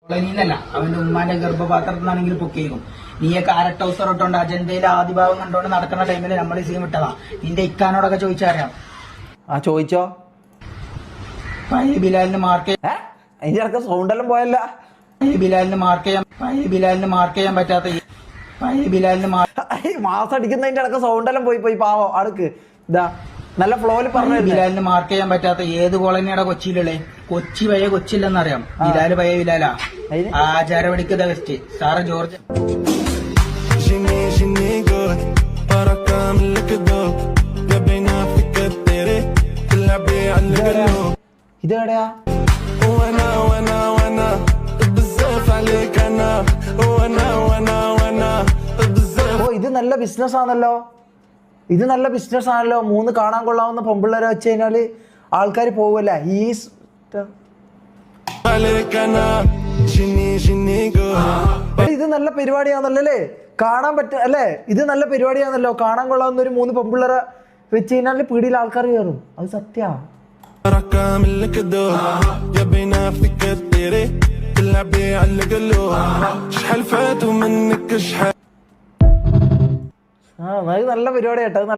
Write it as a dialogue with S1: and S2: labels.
S1: കോളനിന്നല്ല, അവന്റെ ഉമ്മാന്റെ ഗർഭപാത്രത്തിൽ നിന്നാണെങ്കിൽ പൊക്കിയിരിക്കും. നീയൊക്കെ അരട്ട ടൗസർ ഇട്ടോണ്ട് അജണ്ടയിലെ ആദ്യ ഭാഗം കണ്ടോണ്ട് നടക്കുന്ന ടൈമിൽ നമ്മൾ സീൻ വിട്ടതാ. നിന്റെ ഇക്കാനോടൊക്കെ ചോദിച്ചറിയാം.
S2: ആ ചോദിച്ചോ.
S1: പഴയ ബിലാലിന് മാർക്ക്
S2: അതിന്റെ സൗണ്ടെല്ലാം പോയല്ല.
S1: ബിലാലിന് മാർക്ക് ചെയ്യാൻ പറ്റാത്ത
S2: മാസം അടിക്കുന്നതിന്റെ ഇടക്ക് സൗണ്ടെല്ലാം പോയി പാവോ അടുക്ക് ഇതാ നല്ല ഫ്ലോയിൽ പറഞ്ഞു.
S1: ബിലാലിന് മാർക്ക് ചെയ്യാൻ പറ്റാത്ത ഏത് കോളനിയുടെ കൊച്ചിയിലുള്ളേ? കൊച്ചി പഴയ കൊച്ചിയില്ലെന്നറിയാം. ബിലാല് പഴയ ബിലാലാ. ആചാരപടിക്ക് വെസ്റ്റ് സാറ് ജോർജ്.
S2: ഇതെവിടെയാ? ഓ ഇത് നല്ല ബിസിനസ് ആണല്ലോ. ഇത് നല്ല ബിസിനസ് ആണല്ലോ. 3 കാണാൻ കൊള്ളാവുന്ന പെമ്പിള്ളേരെ വെച്ച് കഴിഞ്ഞാല് ആൾക്കാർ പോവല്ലേ. ഇത് നല്ല പരിപാടിയാണല്ലോ അല്ലേ? കാണാൻ പറ്റും അല്ലേ? ഇത് നല്ല പരിപാടിയാണല്ലോ. കാണാൻ കൊള്ളാവുന്ന ഒരു 3 പെമ്പിള്ളേരെ വെച്ച് കഴിഞ്ഞാല് പീടിയിൽ ആൾക്കാർ കയറും. അത് സത്യാ. നല്ല പരിപാടി കേട്ടോ.